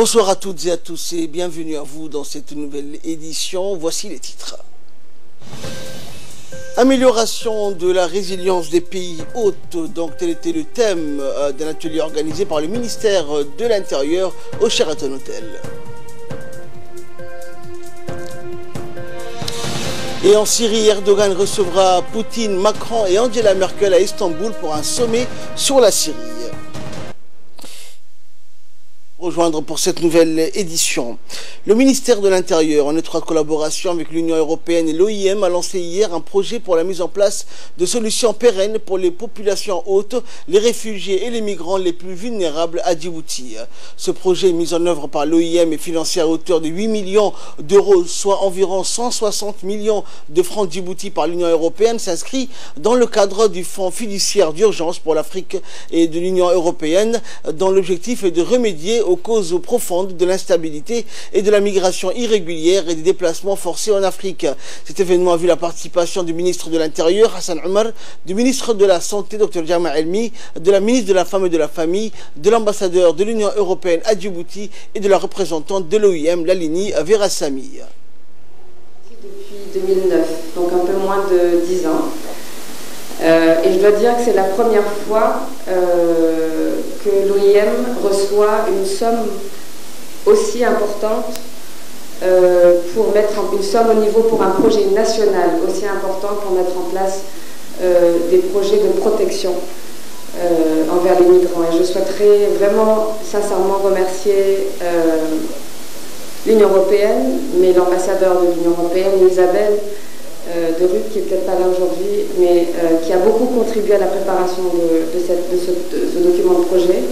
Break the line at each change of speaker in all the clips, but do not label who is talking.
Bonsoir à toutes et à tous et bienvenue à vous dans cette nouvelle édition. Voici les titres. Amélioration de la résilience des pays hôtes, donc tel était le thème d'un atelier organisé par le ministère de l'Intérieur au Sheraton Hotel. Et en Syrie, Erdogan recevra Poutine, Macron et Angela Merkel à Istanbul pour un sommet sur la Syrie. Rejoindre pour cette nouvelle édition. Le ministère de l'Intérieur, en étroite collaboration avec l'Union européenne et l'OIM, a lancé hier un projet pour la mise en place de solutions pérennes pour les populations hautes, les réfugiés et les migrants les plus vulnérables à Djibouti. Ce projet mis en œuvre par l'OIM est financé à hauteur de 8 millions d'euros, soit environ 160 millions de francs Djibouti par l'Union européenne, s'inscrit dans le cadre du Fonds fiduciaire d'urgence pour l'Afrique et de l'Union européenne, dont l'objectif est de remédier aux causes profondes de l'instabilité et de la migration irrégulière et des déplacements forcés en Afrique. Cet événement a vu la participation du ministre de l'Intérieur, Hassan Omar, du ministre de la Santé, Dr Jama Elmi, de la ministre de la Femme et de la Famille, de l'ambassadeur de l'Union européenne à Djibouti et de la représentante de l'OIM, Lalini Verasamy.
Depuis 2009, donc un peu moins de 10 ans. Et je dois dire que c'est la première fois que l'OIM reçoit une somme aussi importante pour mettre une somme au niveau pour un projet national aussi important pour mettre en place des projets de protection envers les migrants. Et je souhaiterais vraiment sincèrement remercier l'Union européenne, mais l'ambassadeur de l'Union européenne, Isabelle de Ruth, qui n'est peut-être pas là aujourd'hui, mais qui a beaucoup contribué à la préparation de ce document de projet.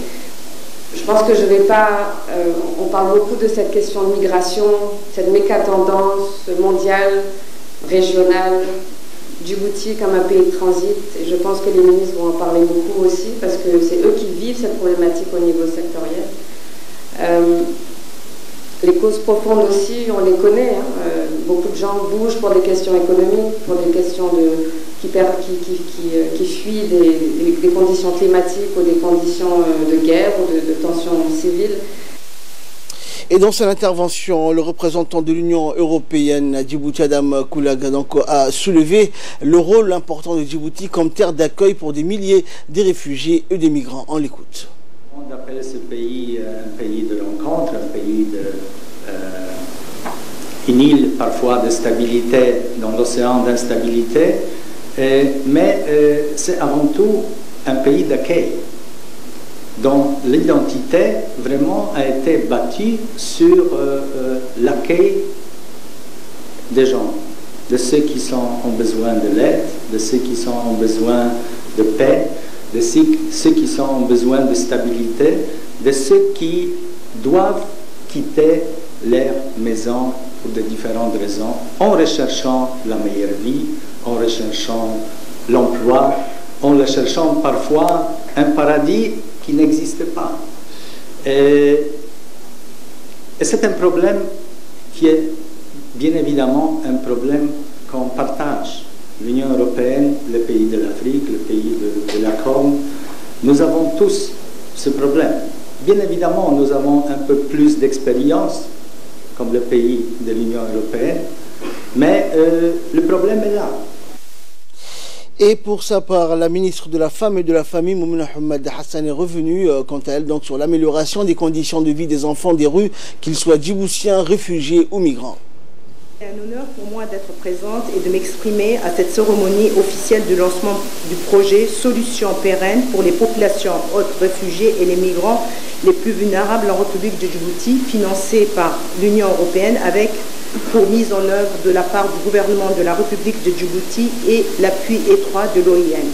Je pense que je ne vais pas... on parle beaucoup de cette question de migration, cette méga-tendance mondiale, régionale, Djibouti comme un pays de transit, et je pense que les ministres vont en parler beaucoup aussi, parce que c'est eux qui vivent cette problématique au niveau sectoriel. Les causes profondes aussi, on les connaît. Beaucoup de gens bougent pour des questions économiques, pour des questions qui fuient des conditions climatiques ou des conditions de guerre ou de tensions civiles.
Et dans son intervention, le représentant de l'Union européenne à Djibouti, Adam Koulaga, a soulevé le rôle important de Djibouti comme terre d'accueil pour des milliers de réfugiés et des migrants. On l'écoute.
On appelle ce pays un pays de rencontre, un pays une île parfois de stabilité dans l'océan d'instabilité, mais c'est avant tout un pays d'accueil dont l'identité vraiment a été bâtie sur l'accueil des gens, de ceux qui ont besoin de l'aide, de ceux qui ont besoin de paix, de ceux qui ont besoin de stabilité, de ceux qui doivent quitter leur maison pour de différentes raisons, en recherchant la meilleure vie, en recherchant l'emploi, en recherchant parfois un paradis qui n'existe pas. Et c'est un problème qui est bien évidemment un problème qu'on partage. L'Union européenne, les pays de l'Afrique, les pays de la Corne, nous avons tous ce problème. Bien évidemment, nous avons un peu plus d'expérience, comme le pays de l'Union européenne, mais le problème est là.
Et pour sa part, la ministre de la Femme et de la Famille, Moumina Ahmed Hassan, est revenue, quant à elle, donc, sur l'amélioration des conditions de vie des enfants des rues, qu'ils soient djiboutiens, réfugiés ou migrants.
C'est un honneur pour moi d'être présente et de m'exprimer à cette cérémonie officielle de lancement du projet Solutions pérennes pour les populations hautes, réfugiés et les migrants les plus vulnérables en République de Djibouti, financé par l'Union européenne avec pour mise en œuvre de la part du gouvernement de la République de Djibouti et l'appui étroit de l'OIM.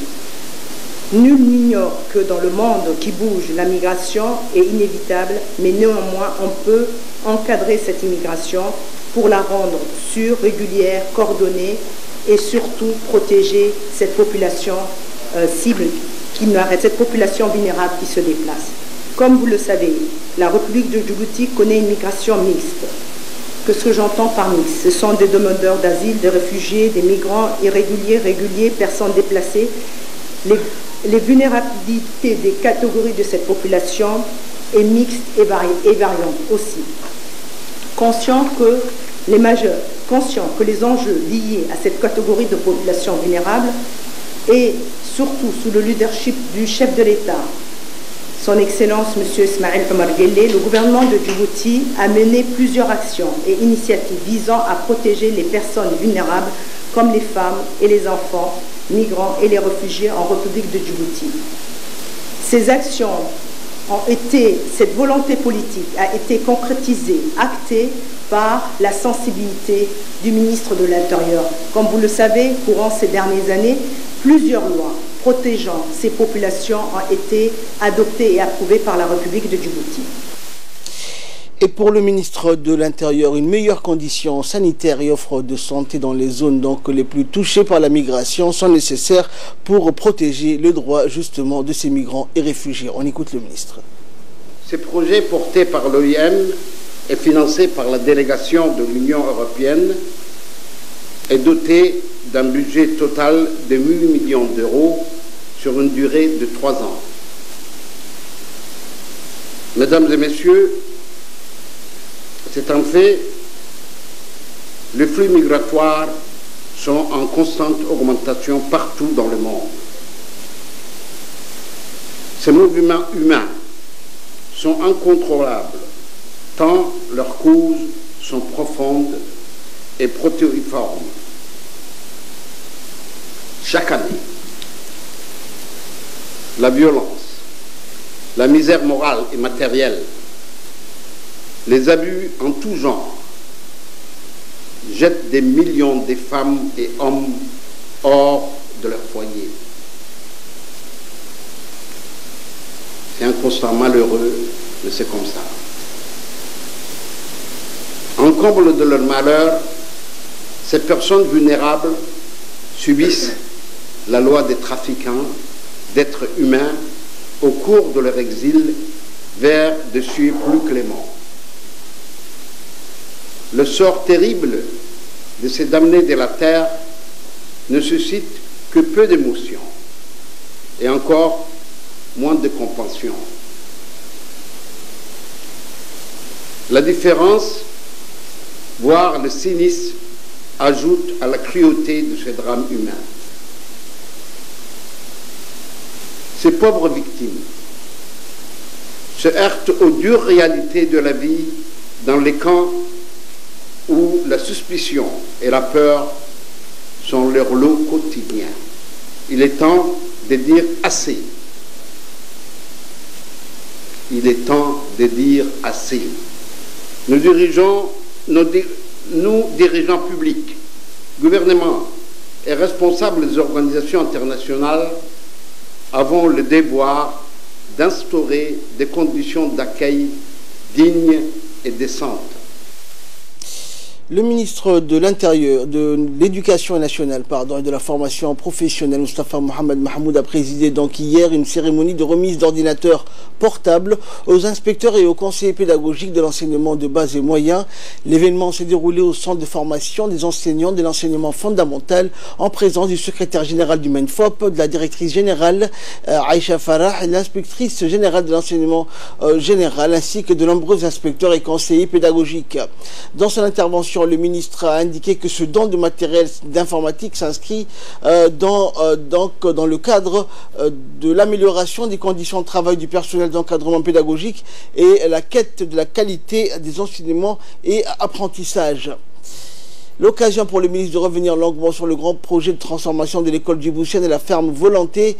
Nul n'ignore que dans le monde qui bouge, la migration est inévitable, mais néanmoins on peut encadrer cette immigration pour la rendre sûre, régulière, coordonnée et surtout protéger cette population cible, cette population vulnérable qui se déplace. Comme vous le savez, la République de Djibouti connaît une migration mixte. Qu'est-ce que j'entends par mixte? Ce sont des demandeurs d'asile, des réfugiés, des migrants irréguliers, réguliers, personnes déplacées. Les vulnérabilités des catégories de cette population et mixtes et variantes aussi. Conscients que les enjeux liés à cette catégorie de population vulnérable et surtout sous le leadership du chef de l'État, Son Excellence M. Ismaël Omar Guelleh, le gouvernement de Djibouti a mené plusieurs actions et initiatives visant à protéger les personnes vulnérables comme les femmes et les enfants, migrants et les réfugiés en République de Djibouti. Ces actions cette volonté politique a été concrétisée, actée par la sensibilité du ministre de l'Intérieur. Comme vous le savez, courant ces dernières années, plusieurs lois protégeant ces populations ont été adoptées et approuvées par la République de Djibouti.
Et pour le ministre de l'Intérieur, une meilleure condition sanitaire et offre de santé dans les zones les plus touchées par la migration sont nécessaires pour protéger le droit justement de ces migrants et réfugiés. On écoute le ministre.
Ce projet porté par l'OIM et financé par la délégation de l'Union européenne est doté d'un budget total de 8 millions d'euros sur une durée de 3 ans. Mesdames et messieurs, c'est un fait, les flux migratoires sont en constante augmentation partout dans le monde. Ces mouvements humains sont incontrôlables, tant leurs causes sont profondes et protéiformes. Chaque année, la violence, la misère morale et matérielle, les abus en tout genre jettent des millions de femmes et hommes hors de leur foyer. C'est un constat malheureux, mais c'est comme ça. En comble de leur malheur, ces personnes vulnérables subissent la loi des trafiquants d'êtres humains au cours de leur exil vers des cieux plus cléments. Le sort terrible de ces damnés de la terre ne suscite que peu d'émotion et encore moins de compassion. La différence, voire le cynisme, ajoute à la cruauté de ces drames humains. Ces pauvres victimes se heurtent aux dures réalités de la vie dans les camps où la suspicion et la peur sont leur lot quotidien. Il est temps de dire assez. Il est temps de dire assez. Nous, dirigeants publics, gouvernements et responsables des organisations internationales avons le devoir d'instaurer des conditions d'accueil dignes et décentes.
Le ministre de l'Intérieur, de l'Éducation nationale et de la formation professionnelle, Moustapha Mohamed Mahmoud, a présidé donc hier une cérémonie de remise d'ordinateurs portables aux inspecteurs et aux conseillers pédagogiques de l'enseignement de base et moyen. L'événement s'est déroulé au centre de formation des enseignants de l'enseignement fondamental en présence du secrétaire général du MENFOP, de la directrice générale Aïcha Farah et l'inspectrice générale de l'enseignement général ainsi que de nombreux inspecteurs et conseillers pédagogiques. Dans son intervention, le ministre a indiqué que ce don de matériel d'informatique s'inscrit dans le cadre de l'amélioration des conditions de travail du personnel d'encadrement pédagogique et la quête de la qualité des enseignements et apprentissages. L'occasion pour le ministre de revenir longuement sur le grand projet de transformation de l'école djiboutienne et la ferme volonté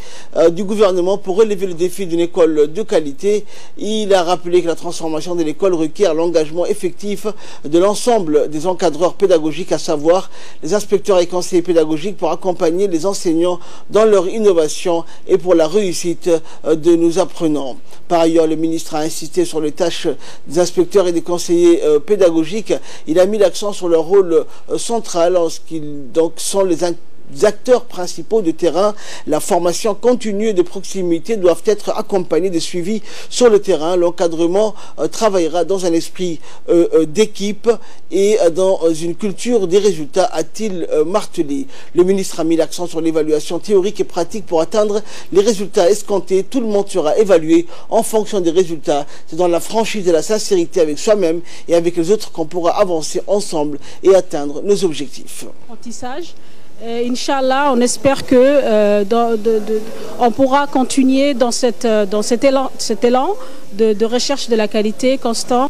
du gouvernement pour relever le défi d'une école de qualité. Il a rappelé que la transformation de l'école requiert l'engagement effectif de l'ensemble des encadreurs pédagogiques, à savoir les inspecteurs et conseillers pédagogiques, pour accompagner les enseignants dans leur innovation et pour la réussite de nos apprenants. Par ailleurs, le ministre a insisté sur les tâches des inspecteurs et des conseillers pédagogiques. Il a mis l'accent sur leur rôle central en ce qu'ils sont les acteurs principaux de terrain. La formation continue et de proximité doivent être accompagnées de suivi sur le terrain. L'encadrement travaillera dans un esprit d'équipe et dans une culture des résultats, a-t-il martelé. Le ministre a mis l'accent sur l'évaluation théorique et pratique pour atteindre les résultats escomptés. Tout le monde sera évalué en fonction des résultats. C'est dans la franchise et la sincérité avec soi-même et avec les autres qu'on pourra avancer ensemble et atteindre nos objectifs.
Inch'Allah, on espère que on pourra continuer dans cet élan de recherche de la qualité constant.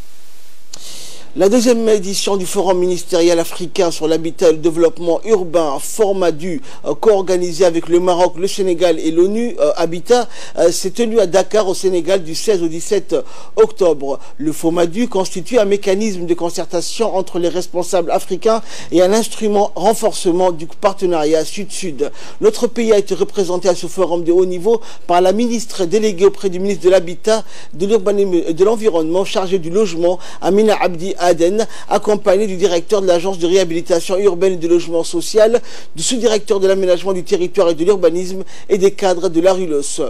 La deuxième édition du Forum ministériel africain sur l'habitat et le développement urbain, FORMADU, co-organisé avec le Maroc, le Sénégal et l'ONU Habitat, s'est tenu à Dakar au Sénégal du 16 au 17 octobre. Le FORMADU constitue un mécanisme de concertation entre les responsables africains et un instrument renforcement du partenariat Sud-Sud. Notre pays a été représenté à ce forum de haut niveau par la ministre déléguée auprès du ministre de l'Habitat, de l'Urbanisme et de l'Environnement, chargée du logement, Amina Abdi Aden, accompagné du directeur de l'agence de réhabilitation urbaine et de logement social, du sous-directeur de l'aménagement du territoire et de l'urbanisme et des cadres de la RULOS.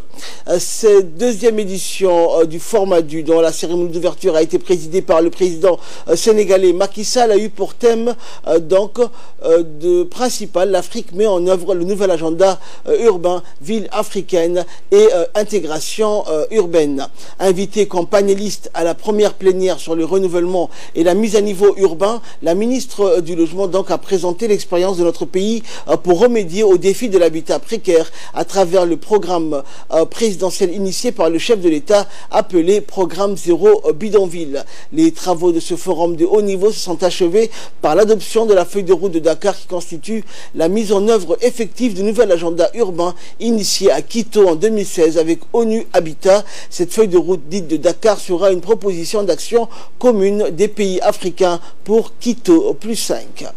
Cette deuxième édition du FORMADU, dont la cérémonie d'ouverture a été présidée par le président sénégalais Macky Sall, a eu pour thème principal l'Afrique met en œuvre le nouvel agenda urbain, ville africaine et intégration urbaine. Invité comme panéliste à la première plénière sur le renouvellement et la mise à niveau urbain, la ministre du Logement donc a présenté l'expérience de notre pays pour remédier aux défis de l'habitat précaire à travers le programme présidentiel initié par le chef de l'État appelé Programme Zéro Bidonville. Les travaux de ce forum de haut niveau se sont achevés par l'adoption de la feuille de route de Dakar qui constitue la mise en œuvre effective du nouvel agenda urbain initié à Quito en 2016 avec ONU Habitat. Cette feuille de route dite de Dakar sera une proposition d'action commune des pays africains pour Quito +5.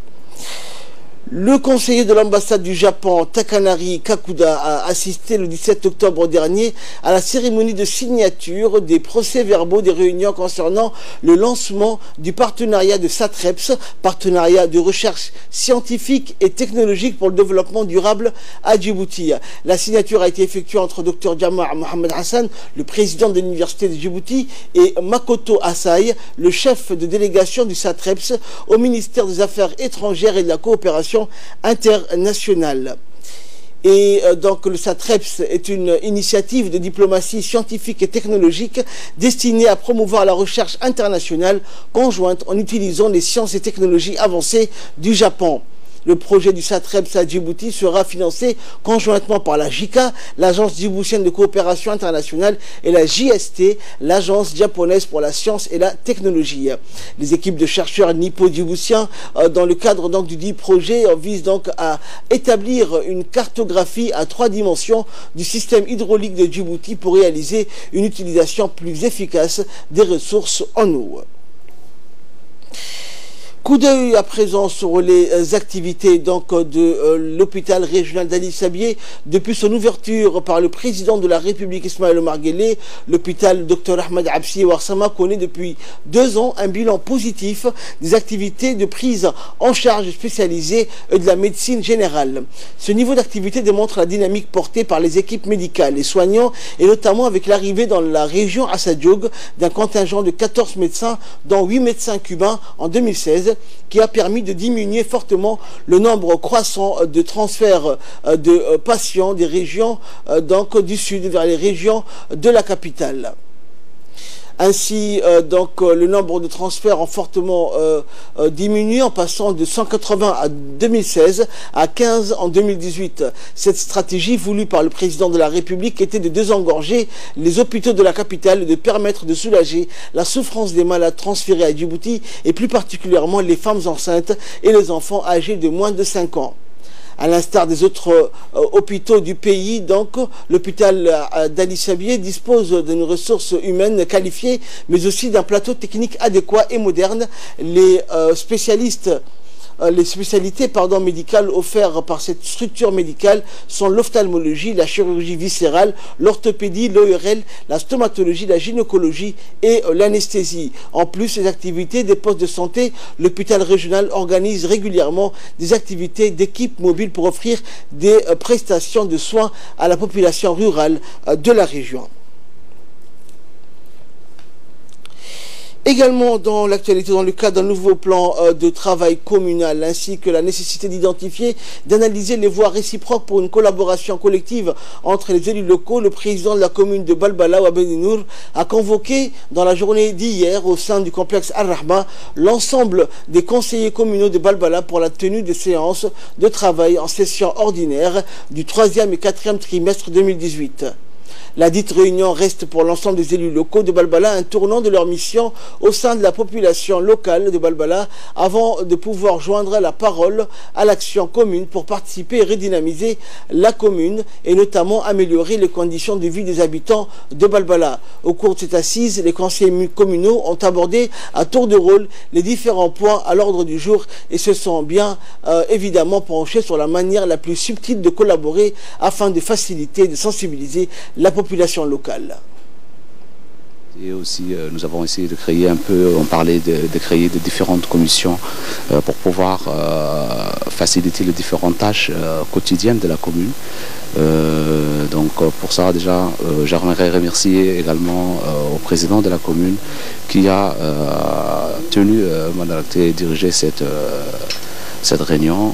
Le conseiller de l'ambassade du Japon, Takanari Kakuda, a assisté le 17 octobre dernier à la cérémonie de signature des procès-verbaux des réunions concernant le lancement du partenariat de SATREPS, partenariat de recherche scientifique et technologique pour le développement durable à Djibouti. La signature a été effectuée entre Dr Jama Mohamed Hassan, le président de l'université de Djibouti, et Makoto Asai, le chef de délégation du SATREPS au ministère des Affaires étrangères et de la coopération internationale. Et donc le SATREPS est une initiative de diplomatie scientifique et technologique destinée à promouvoir la recherche internationale conjointe en utilisant les sciences et technologies avancées du Japon. Le projet du SATREPS à Djibouti sera financé conjointement par la JICA, l'agence djiboutienne de coopération internationale, et la JST, l'agence japonaise pour la science et la technologie. Les équipes de chercheurs nippo-djiboutiens, dans le cadre donc du dit projet, visent donc à établir une cartographie à 3 dimensions du système hydraulique de Djibouti pour réaliser une utilisation plus efficace des ressources en eau. Coup d'œil à présent sur les activités donc de l'hôpital régional d'Ali Sabié. Depuis son ouverture par le président de la République Ismaël Omar Guelleh, l'hôpital Dr Ahmed Absi Warsama connaît depuis 2 ans un bilan positif des activités de prise en charge spécialisée de la médecine générale. Ce niveau d'activité démontre la dynamique portée par les équipes médicales, les soignants, et notamment avec l'arrivée dans la région Assadioug d'un contingent de 14 médecins, dont 8 médecins cubains en 2016, qui a permis de diminuer fortement le nombre croissant de transferts de patients des régions donc du sud vers les régions de la capitale. Ainsi, donc, le nombre de transferts a fortement diminué en passant de 180 en 2016 à 15 en 2018. Cette stratégie voulue par le président de la République était de désengorger les hôpitaux de la capitale et de permettre de soulager la souffrance des malades transférés à Djibouti et plus particulièrement les femmes enceintes et les enfants âgés de moins de 5 ans. À l'instar des autres hôpitaux du pays, donc, l'hôpital d'Ali Sabié dispose d'une ressource humaine qualifiée, mais aussi d'un plateau technique adéquat et moderne. Les spécialistes les spécialités médicales offertes par cette structure médicale sont l'ophtalmologie, la chirurgie viscérale, l'orthopédie, l'ORL, la stomatologie, la gynécologie et l'anesthésie. En plus des activités des postes de santé, l'hôpital régional organise régulièrement des activités d'équipe mobile pour offrir des prestations de soins à la population rurale de la région. Également dans l'actualité, dans le cadre d'un nouveau plan de travail communal, ainsi que la nécessité d'identifier, d'analyser les voies réciproques pour une collaboration collective entre les élus locaux, le président de la commune de Balbala, Ouabeni Nour, a convoqué dans la journée d'hier au sein du complexe Al-Rahma l'ensemble des conseillers communaux de Balbala pour la tenue de séances de travail en session ordinaire du 3e et 4e trimestre 2018. La dite réunion reste pour l'ensemble des élus locaux de Balbala un tournant de leur mission au sein de la population locale de Balbala avant de pouvoir joindre la parole à l'action commune pour participer et redynamiser la commune et notamment améliorer les conditions de vie des habitants de Balbala. Au cours de cette assise, les conseillers communaux ont abordé à tour de rôle les différents points à l'ordre du jour et se sont bien évidemment penchés sur la manière la plus subtile de collaborer afin de faciliter et de sensibiliser la population locale.
Et aussi, nous avons essayé de créer on parlait de créer de différentes commissions pour pouvoir faciliter les différentes tâches quotidiennes de la commune. Donc pour ça, déjà, j'aimerais remercier également au président de la commune qui a tenu, et dirigé cette réunion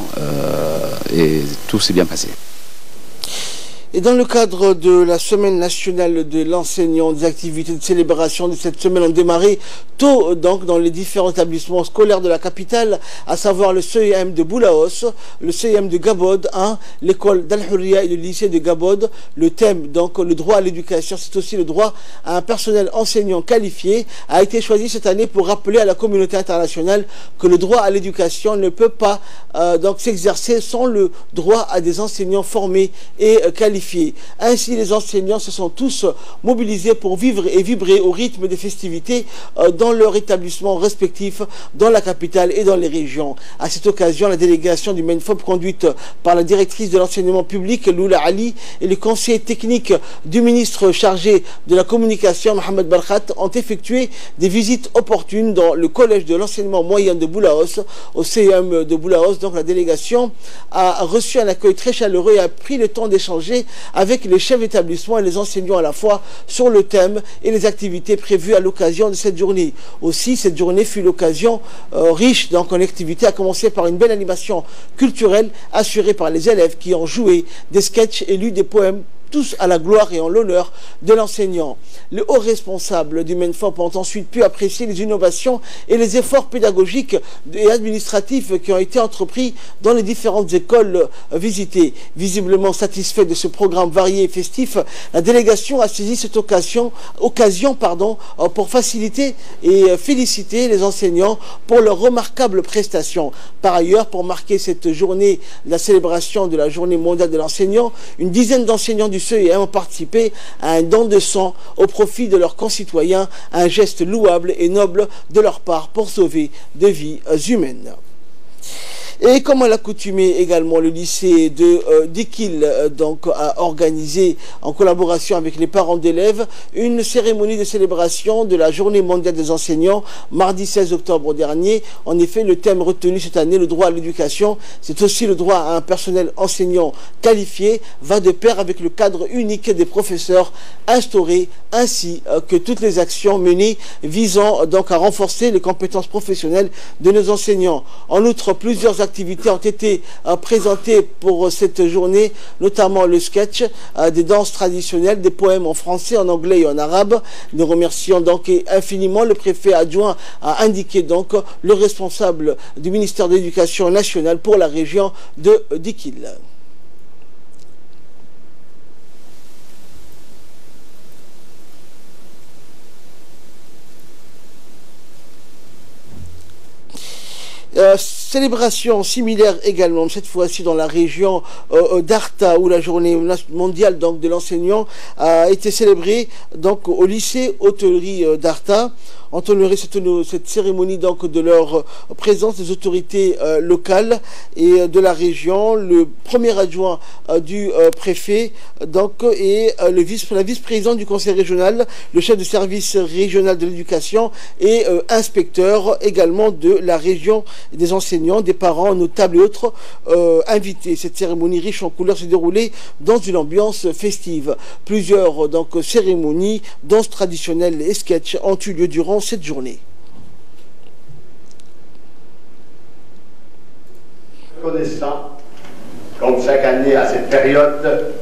et tout s'est bien passé.
Et dans le cadre de la semaine nationale de l'enseignant, des activités de célébration de cette semaine ont démarré tôt donc dans les différents établissements scolaires de la capitale, à savoir le CEM de Boulaos, le CEM de Gabod 1, l'école d'Al-Hurriya et le lycée de Gabod. Le thème, donc le droit à l'éducation, c'est aussi le droit à un personnel enseignant qualifié, a été choisi cette année pour rappeler à la communauté internationale que le droit à l'éducation ne peut pas donc s'exercer sans le droit à des enseignants formés et qualifiés. Ainsi, les enseignants se sont tous mobilisés pour vivre et vibrer au rythme des festivités dans leurs établissements respectifs, dans la capitale et dans les régions. À cette occasion, la délégation du MENFOP conduite par la directrice de l'enseignement public, Loula Ali, et les conseillers techniques du ministre chargé de la communication, Mohamed Barkhat, ont effectué des visites opportunes dans le collège de l'enseignement moyen de Boulaos, au CEM de Boulaos. Donc la délégation a reçu un accueil très chaleureux et a pris le temps d'échanger avec les chefs d'établissement et les enseignants à la fois sur le thème et les activités prévues à l'occasion de cette journée. Aussi, cette journée fut l'occasion riche donc en activités, à commencer par une belle animation culturelle assurée par les élèves qui ont joué des sketchs et lu des poèmes, tous à la gloire et en l'honneur de l'enseignant. Les hauts responsables du MENFOP ont ensuite pu apprécier les innovations et les efforts pédagogiques et administratifs qui ont été entrepris dans les différentes écoles visitées. Visiblement satisfait de ce programme varié et festif, la délégation a saisi cette occasion pour faciliter et féliciter les enseignants pour leurs remarquables prestations. Par ailleurs, pour marquer cette journée, la célébration de la journée mondiale de l'enseignant, une dizaine d'enseignants du CEM ont participé à un don de sang au profit de leurs concitoyens, un geste louable et noble de leur part pour sauver des vies humaines. Et comme à l'accoutumée également, le lycée de Dikil donc a organisé en collaboration avec les parents d'élèves une cérémonie de célébration de la journée mondiale des enseignants mardi 16 octobre dernier. En effet, le thème retenu cette année, le droit à l'éducation, c'est aussi le droit à un personnel enseignant qualifié, va de pair avec le cadre unique des professeurs instauré, ainsi que toutes les actions menées visant donc à renforcer les compétences professionnelles de nos enseignants. En outre, plusieurs activités ont été présentées pour cette journée, notamment le sketch, des danses traditionnelles, des poèmes en français, en anglais et en arabe. Nous remercions donc infiniment le préfet adjoint, a indiqué donc le responsable du ministère de l'Éducation nationale pour la région de Dikil. Célébration similaire également, cette fois-ci dans la région d'Arta, où la journée mondiale donc, de l'enseignant a été célébrée donc, au lycée hôtellerie d'Arta. honorer cette cérémonie donc de leur présence des autorités locales et de la région, le premier adjoint du préfet donc et la vice-présidente du conseil régional, le chef de service régional de l'éducation et inspecteur également de la région, des enseignants, des parents, notables et autres invités. Cette cérémonie riche en couleurs s'est déroulée dans une ambiance festive. Plusieurs donc cérémonies, danses traditionnelles et sketchs ont eu lieu durant cette journée.
Connaissant, comme chaque année à cette période,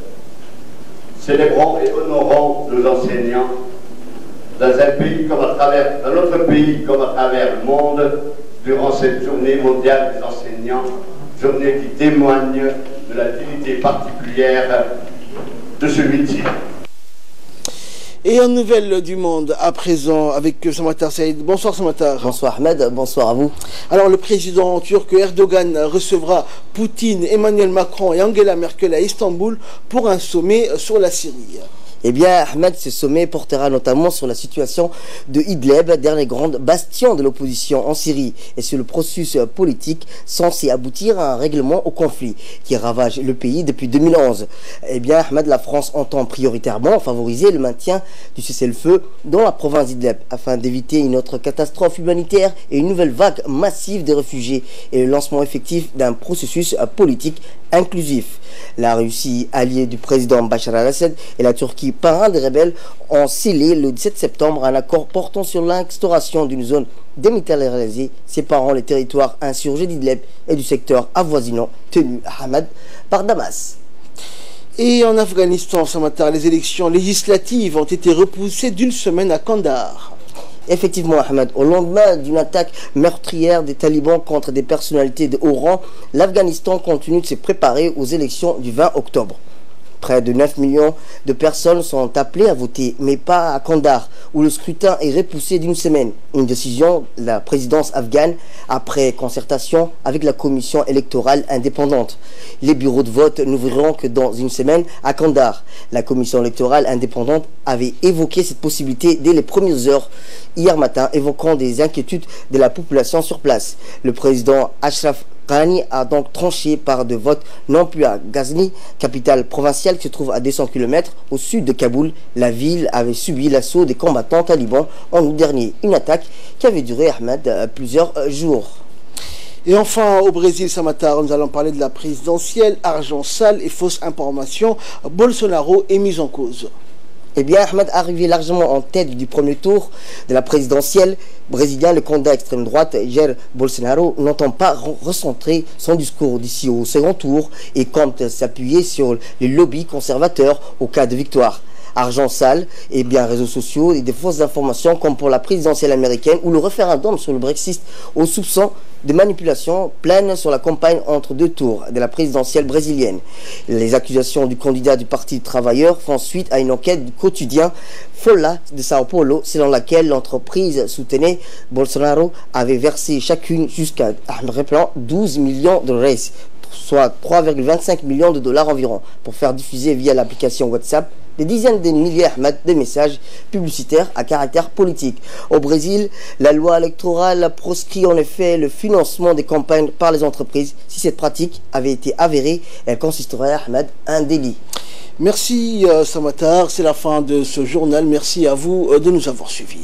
célébrons et honorons nos enseignants dans notre pays comme à travers le monde durant cette journée mondiale des enseignants, journée qui témoigne de la dignité particulière de ce métier.
Et en nouvelle du monde, à présent, avec Samatar Saïd. Bonsoir Samatar.
Bonsoir Ahmed, bonsoir à vous.
Alors le président turc Erdogan recevra Poutine, Emmanuel Macron et Angela Merkel à Istanbul pour un sommet sur la Syrie.
Eh bien, Ahmed, ce sommet portera notamment sur la situation de Idlib, dernier grand bastion de l'opposition en Syrie, et sur le processus politique censé aboutir à un règlement au conflit qui ravage le pays depuis 2011. Eh bien, Ahmed, la France entend prioritairement favoriser le maintien du cessez-le-feu dans la province d'Idlib afin d'éviter une autre catastrophe humanitaire et une nouvelle vague massive de réfugiés et le lancement effectif d'un processus politique inclusif. La Russie, alliée du président Bachar al-Assad, et la Turquie, parrain des rebelles, ont scellé le 17 septembre un accord portant sur l'instauration d'une zone démilitarisée séparant les territoires insurgés d'Idlib et du secteur avoisinant tenu à Ahmed par Damas.
Et en Afghanistan, ce matin, les élections législatives ont été repoussées d'une semaine à Kandahar.
Effectivement, Ahmed, au lendemain d'une attaque meurtrière des talibans contre des personnalités de haut rang, l'Afghanistan continue de se préparer aux élections du 20 octobre. Près de 9 millions de personnes sont appelées à voter, mais pas à Kandahar, où le scrutin est repoussé d'une semaine. Une décision de la présidence afghane après concertation avec la commission électorale indépendante. Les bureaux de vote n'ouvriront que dans une semaine à Kandahar. La commission électorale indépendante avait évoqué cette possibilité dès les premières heures hier matin, évoquant des inquiétudes de la population sur place. Le président Ashraf Ghani a donc tranché par de votes non plus à Ghazni, capitale provinciale qui se trouve à 200 km au sud de Kaboul. La ville avait subi l'assaut des combattants talibans en août dernier, une attaque qui avait duré, Ahmed, plusieurs jours.
Et enfin, au Brésil, Samatar, nous allons parler de la présidentielle. Argent sale et fausse information. Bolsonaro est mis en cause.
Eh bien, Ahmed, arrivé largement en tête du premier tour de la présidentielle brésilien, le candidat extrême droite Jair Bolsonaro n'entend pas recentrer son discours d'ici au second tour et compte s'appuyer sur les lobbies conservateurs au cas de victoire. Argent sale, et bien réseaux sociaux et des fausses informations comme pour la présidentielle américaine ou le référendum sur le Brexit au soupçon de manipulation planent sur la campagne entre deux tours de la présidentielle brésilienne. Les accusations du candidat du Parti des travailleurs font suite à une enquête du quotidien Folha de Sao Paulo, selon laquelle l'entreprise soutenait Bolsonaro avait versé chacune jusqu'à 12 millions de reais, soit 3,25 millions de dollars environ, pour faire diffuser via l'application WhatsApp des dizaines de milliers de messages publicitaires à caractère politique. Au Brésil, la loi électorale proscrit en effet le financement des campagnes par les entreprises. Si cette pratique avait été avérée, elle consisterait, Ahmed, un délit.
Merci Samatar, c'est la fin de ce journal. Merci à vous de nous avoir suivis.